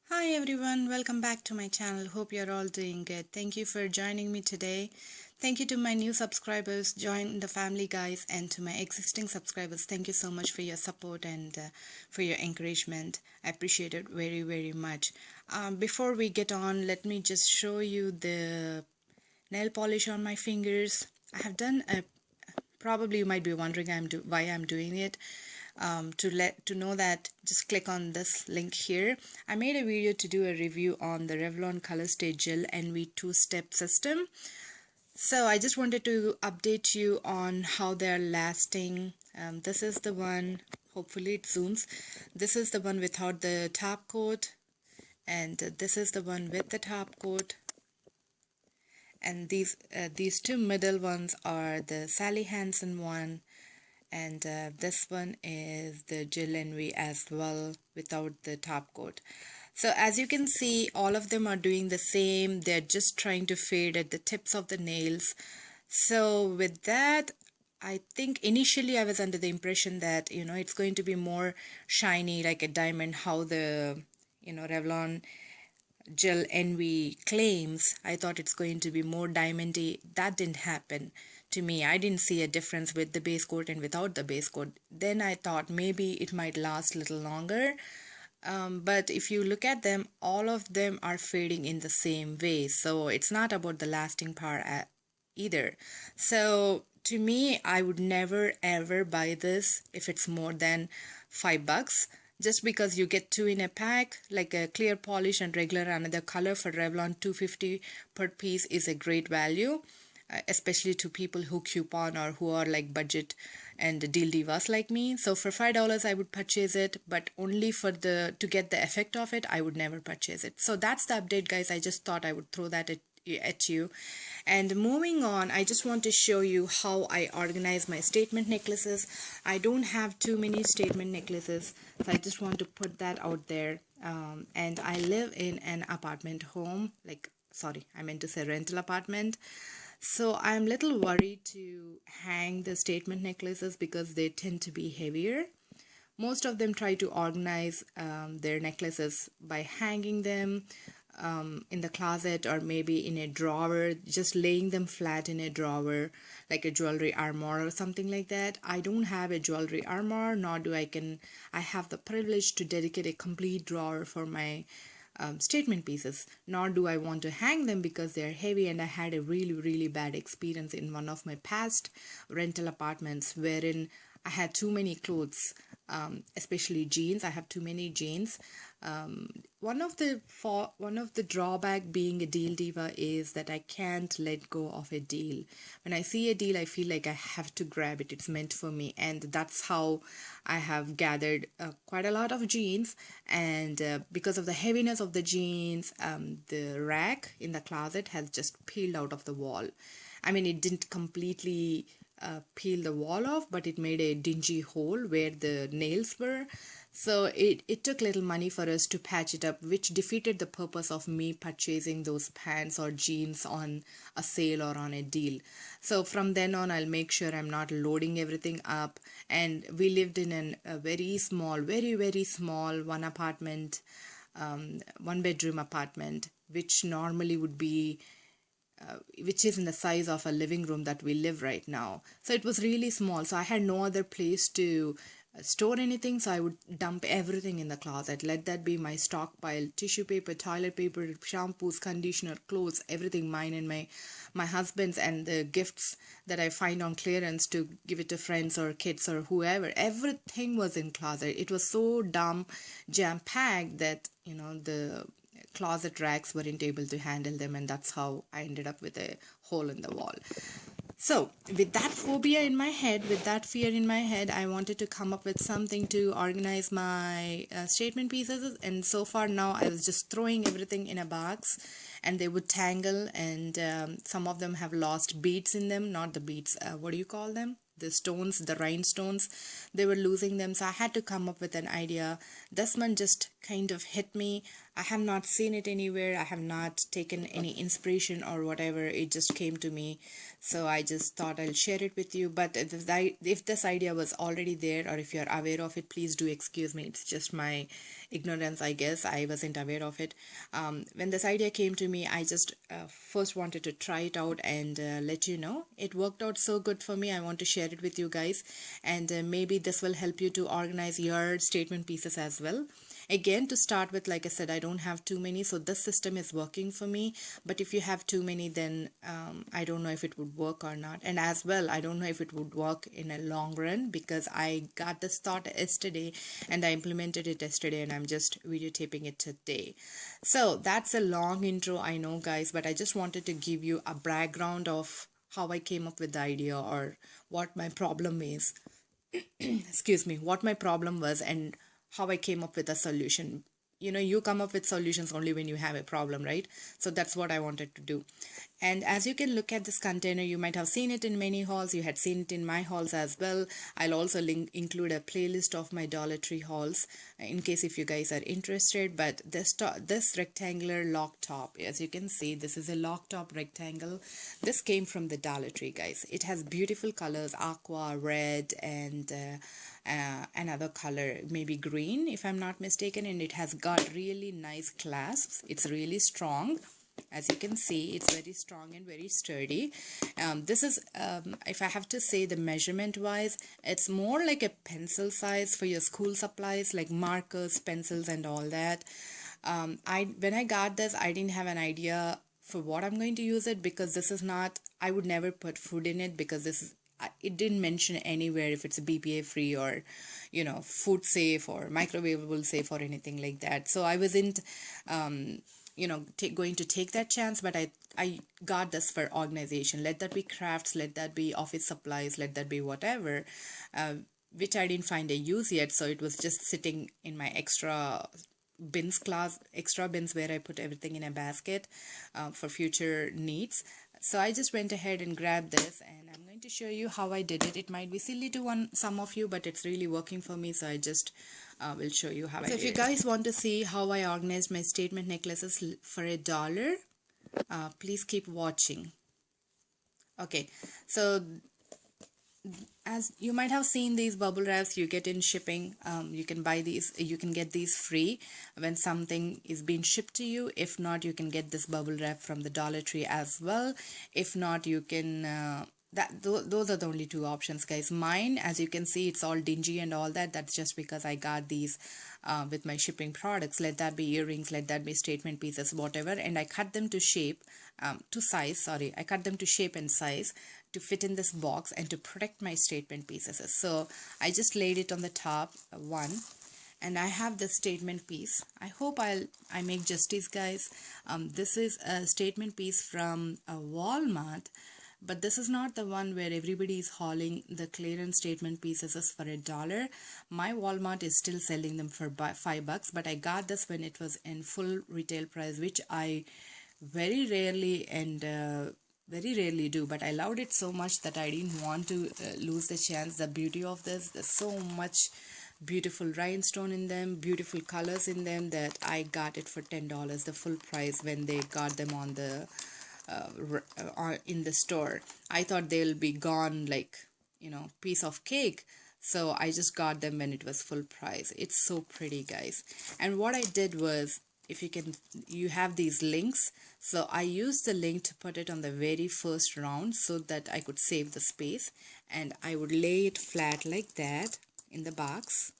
Hi everyone, welcome back to my channel. Hope you're all doing good. Thank you for joining me today. Thank you to my new subscribers, join the family guys, and to my existing subscribers, thank you so much for your support and for your encouragement. I appreciate it very much. Before we get on, let me just show you the nail polish on my fingers. I have done a probably you might be wondering why I'm doing it. To know that, just click on this link here. I made a video to do a review on the Revlon Color Stay Gel NV two-step system. So I just wanted to update you on how they're lasting. This is the one, hopefully it zooms. This is the one without the top coat, and this is the one with the top coat. And these two middle ones are the Sally Hansen one, and this one is the Gel NV as well without the top coat. So as you can see, all of them are doing the same. They're just trying to fade at the tips of the nails. So with that, I think initially I was under the impression that it's going to be more shiny like a diamond, how the Revlon Gel NV claims. I thought it's going to be more diamondy. That didn't happen to me. I didn't see a difference with the base coat and without the base coat. Then I thought maybe it might last a little longer. But if you look at them, all of them are fading in the same way. So it's not about the lasting power either. So to me, I would never ever buy this if it's more than $5. Just because you get two in a pack, like a clear polish and regular another color for Revlon, 250 per piece is a great value, especially to people who coupon or who are like budget and deal divas like me. So for $5 I would purchase it, but only for to get the effect of it. I would never purchase it. So that's the update, guys. I just thought I would throw that at you. And moving on, I just want to show you how I organize my statement necklaces. I don't have too many statement necklaces, so I just want to put that out there. And I live in an apartment home, like, sorry, I meant to say rental apartment. So I'm little worried to hang the statement necklaces because they tend to be heavier. Most of them try to organize their necklaces by hanging them in the closet or maybe in a drawer, just laying them flat in a drawer like a jewelry armoire or something like that. I don't have a jewelry armoire, nor do I have the privilege to dedicate a complete drawer for my statement pieces, nor do I want to hang them because they're heavy. And I had a really bad experience in one of my past rental apartments wherein I had too many clothes, especially jeans. I have too many jeans. One of the drawback being a deal diva is that I can't let go of a deal. When I see a deal, I feel like I have to grab it. It's meant for me, and that's how I have gathered quite a lot of jeans. And because of the heaviness of the jeans, the rack in the closet has just peeled out of the wall. I mean, it didn't completely peel the wall off, but it made a dingy hole where the nails were. So it took little money for us to patch it up, which defeated the purpose of me purchasing those pants or jeans on a sale or on a deal. So from then on, I'll make sure I'm not loading everything up. And we lived in a very small, very small one bedroom apartment, which normally would be which is in the size of a living room that we live right now. So it was really small. So I had no other place to store anything. So I would dump everything in the closet. Let that be my stockpile: tissue paper, toilet paper, shampoos, conditioner, clothes, everything mine and my husband's, and the gifts that I find on clearance to give it to friends or kids or whoever. Everything was in closet. It was so jam packed that the closet racks weren't able to handle them, and that's how I ended up with a hole in the wall. So with that phobia in my head, with that fear in my head, I wanted to come up with something to organize my statement pieces. And so far now I was just throwing everything in a box, and they would tangle, and some of them have lost beads in them. Not the beads, what do you call them, the stones, the rhinestones. They were losing them. So I had to come up with an idea. This one just kind of hit me. I have not seen it anywhere. I have not taken any inspiration or whatever. It just came to me. So I just thought I'll share it with you. But if this idea was already there, or if you're aware of it, please do excuse me. It's just my ignorance, I guess. I wasn't aware of it. When this idea came to me, I just first wanted to try it out and let you know. It worked out so good for me. I want to share it with you guys. And maybe this will help you to organize your statement pieces as well. Again, to start with, like I said, I don't have too many, so this system is working for me. But if you have too many, then I don't know if it would work or not. And as well, I don't know if it would work in a long run, because I got this thought yesterday and I implemented it yesterday, and I'm just videotaping it today. So that's a long intro, I know, guys, but I just wanted to give you a background of how I came up with the idea, or what my problem is. Excuse me, what my problem was, and how I came up with a solution. You know, you come up with solutions only when you have a problem, right? So that's what I wanted to do. And as you can look at this container, you might have seen it in many hauls. You had seen it in my hauls as well. I'll also include a playlist of my Dollar Tree hauls in case if you guys are interested. But this rectangular lock top, as you can see, this is a lock top rectangle. This came from the Dollar Tree, guys. It has beautiful colors, aqua, red, and another color, maybe green if I'm not mistaken, and it has got really nice clasps. It's really strong. As you can see, it's very strong and very sturdy. This is, if I have to say the measurement wise, it's more like a pencil size for your school supplies, like markers, pencils, and all that. When I got this, I didn't have an idea for what I'm going to use it, because this is not, I would never put food in it, because this is, it didn't mention anywhere if it's a BPA free, or you know, food safe or microwavable safe or anything like that. So I wasn't you know, going to take that chance. But I got this for organization. Let that be crafts, let that be office supplies, let that be whatever, which I didn't find a use yet. So it was just sitting in my extra bins where I put everything in a basket for future needs. So I just went ahead and grabbed this, and I'm going to show you how I did it. It might be silly to some of you, but it's really working for me. So I just will show you how I did it. So if you guys want to see how I organized my statement necklaces for $1, please keep watching. Okay, so as you might have seen, these bubble wraps you get in shipping. You can buy these, you can get these free when something is being shipped to you. If not, you can get this bubble wrap from the Dollar Tree as well. If not, you can those are the only two options, guys. Mine, as you can see, it's all dingy and all that. That's just because I got these with my shipping products. Let that be earrings, let that be statement pieces, whatever. And I cut them to shape, to size, sorry. I cut them to shape and size to fit in this box and to protect my statement pieces. So I just laid it on the top, one. And I have the statement piece. I hope I make justice, guys. This is a statement piece from Walmart. But this is not the one where everybody is hauling the clearance statement pieces for $1. My Walmart is still selling them for $5, but I got this when it was in full retail price, which I very rarely do. But I loved it so much that I didn't want to lose the chance. The beauty of this, there's so much beautiful rhinestone in them, beautiful colors in them, that I got it for $10, the full price, when they got them on the in the store. I thought they'll be gone like, you know, piece of cake. So I just got them when it was full price. It's so pretty, guys. And what I did was, if you can, you have these links. So I used the link to put it on the very first round so that I could save the space. And I would lay it flat like that in the box.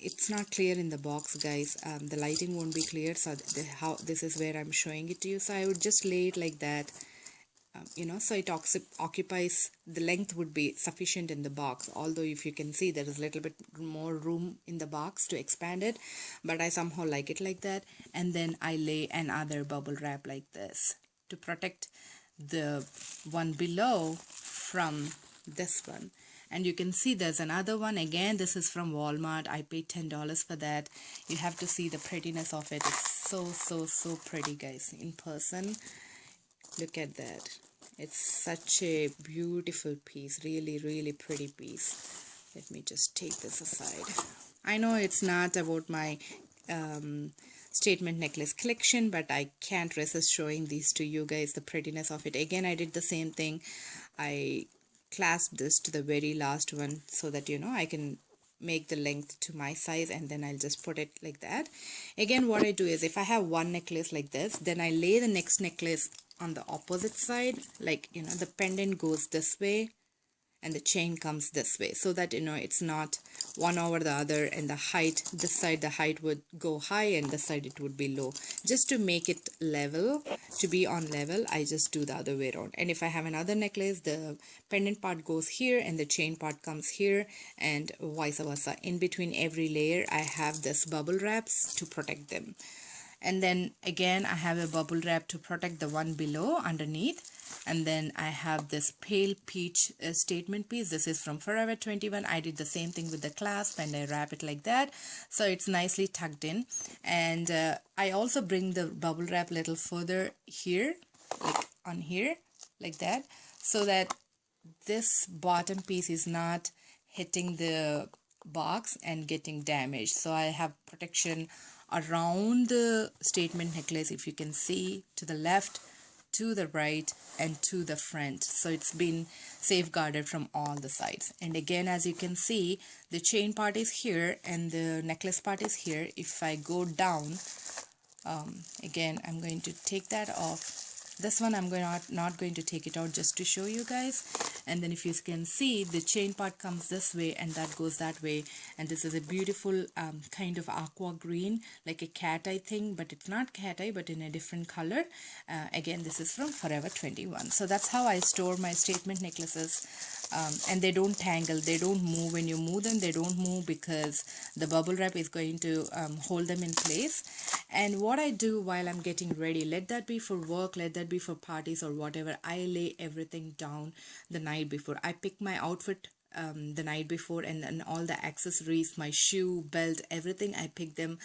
It's not clear in the box, guys. The lighting won't be clear, so how this is where I'm showing it to you. So I would just lay it like that, you know, so it occupies, the length would be sufficient in the box. Although if you can see, there is a little bit more room in the box to expand it, but I somehow like it like that. And then I lay another bubble wrap like this to protect the one below from this one. And you can see there's another one. Again, this is from Walmart. I paid $10 for that. You have to see the prettiness of it. It's so pretty, guys, in person. Look at that. It's such a beautiful piece. Really pretty piece. Let me just take this aside. I know it's not about my statement necklace collection, but I can't resist showing these to you guys, the prettiness of it. Again, I did the same thing. I clasped this to the very last one so that I can make the length to my size, and then I'll just put it like that. Again, what I do is, if I have one necklace like this, then I lay the next necklace on the opposite side, like the pendant goes this way and the chain comes this way, so that it's not one over the other, and the height, this side the height would go high and this side it would be low. Just to make it level, to be on level, I just do the other way around. And if I have another necklace, the pendant part goes here and the chain part comes here, and vice versa. In between every layer I have this bubble wraps to protect them. And then again, I have a bubble wrap to protect the one below underneath. And then I have this pale peach statement piece. This is from Forever 21. I did the same thing with the clasp, and I wrap it like that, so it's nicely tucked in. And I also bring the bubble wrap a little further here, like on here, like that, so that this bottom piece is not hitting the box and getting damaged. So I have protection around the statement necklace, if you can see, to the left, to the right, and to the front. So it's been safeguarded from all the sides. And again, as you can see, the chain part is here and the necklace part is here. If I go down, again, I'm going to take that off. This one I'm not going to take it out, just to show you guys. And then if you can see, the chain part comes this way and that goes that way. And this is a beautiful kind of aqua green, like a cat eye thing, but it's not cat eye, but in a different color. Again, this is from Forever 21. So that's how I store my statement necklaces. And they don't tangle, they don't move. When you move them, they don't move, because the bubble wrap is going to hold them in place. And what I do while I'm getting ready, let that be for work, let that be for parties or whatever, I lay everything down the night before. I pick my outfit the night before, and then all the accessories, my shoe, belt, everything, I pick them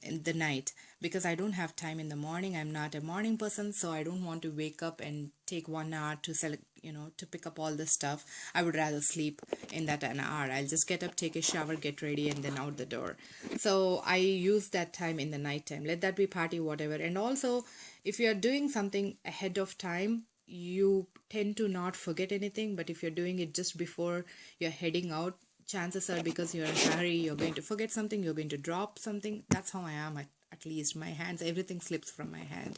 in the night, because I don't have time in the morning. I'm not a morning person, so I don't want to wake up and take 1 hour to select, to pick up all this stuff. I would rather sleep in that an hour. I'll just get up, take a shower, get ready, and then out the door. So I use that time in the night time. Let that be party, whatever. And also, if you're doing something ahead of time, you tend to not forget anything. But if you're doing it just before you're heading out, chances are, because you're in a hurry, you're going to forget something, you're going to drop something. That's how I am, at least. My hands, everything slips from my hand.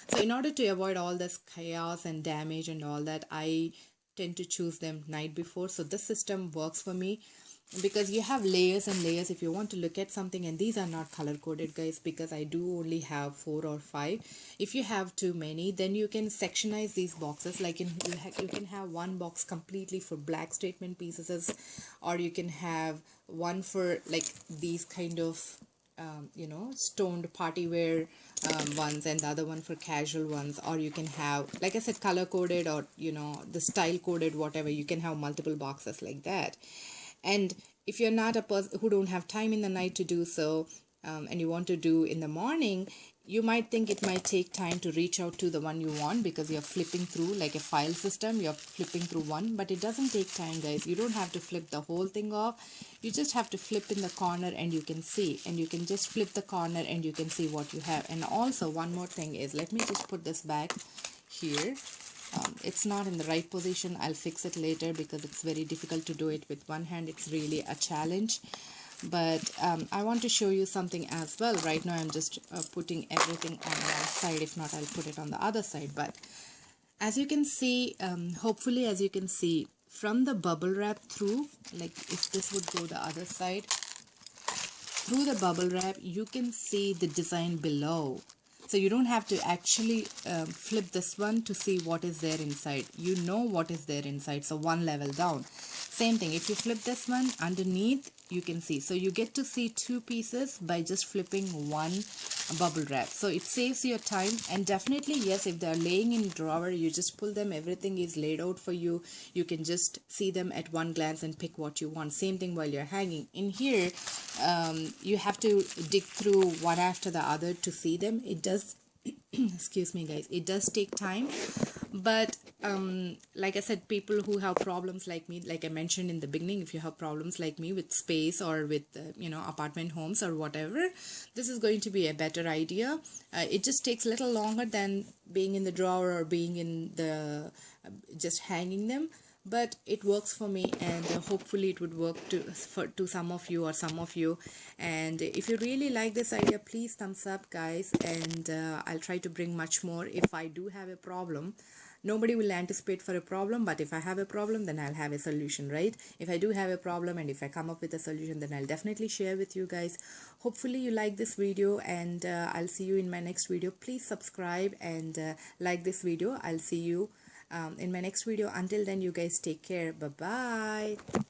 So in order to avoid all this chaos and damage and all that, I tend to choose them night before. So this system works for me, because you have layers and layers if you want to look at something. And these are not color coded, guys, because I do only have 4 or 5. If you have too many, then you can sectionize these boxes. Like you can have one box completely for black statement pieces, or you can have one for like these kind of stoned party wear ones, and the other one for casual ones. Or you can have, like I said, color coded, or the style coded, whatever. You can have multiple boxes like that. And if you're not a person who don't have time in the night to do so, and you want to do in the morning, you might think it might take time to reach out to the one you want, because you're flipping through like a file system. You're flipping through one, but it doesn't take time, guys. You don't have to flip the whole thing off. You just have to flip in the corner and you can see, and you can just flip the corner and you can see what you have. And also, one more thing is, let me just put this back here. It's not in the right position. I'll fix it later, because it's very difficult to do it with one hand. It's really a challenge. But I want to show you something as well. Right now I'm just putting everything on one side. If not, I'll put it on the other side. But as you can see, hopefully as you can see, from the bubble wrap through, like if this would go the other side, through the bubble wrap, you can see the design below. So you don't have to actually flip this one to see what is there inside. You know what is there inside. So one level down. Same thing. If you flip this one underneath, you can see. So you get to see 2 pieces by just flipping one bubble wrap. So it saves your time. And definitely, yes, if they're laying in drawer, you just pull them. Everything is laid out for you. You can just see them at one glance and pick what you want. Same thing while you're hanging. In here, you have to dig through one after the other to see them. It does excuse me, guys, it does take time, But like I said, people who have problems like me, like I mentioned in the beginning, if you have problems like me with space or with apartment homes or whatever, this is going to be a better idea. It just takes a little longer than being in the drawer or being in the just hanging them, but it works for me, and hopefully it would work to some of you or some of you. And if you really like this idea, please thumbs up, guys, and I'll try to bring much more. If I do have a problem, nobody will anticipate for a problem, but if I have a problem, then I'll have a solution, right? If I do have a problem and if I come up with a solution, then I'll definitely share with you guys. Hopefully you like this video, and I'll see you in my next video. Please subscribe and like this video. I'll see you in my next video. Until then, you guys take care. Bye bye.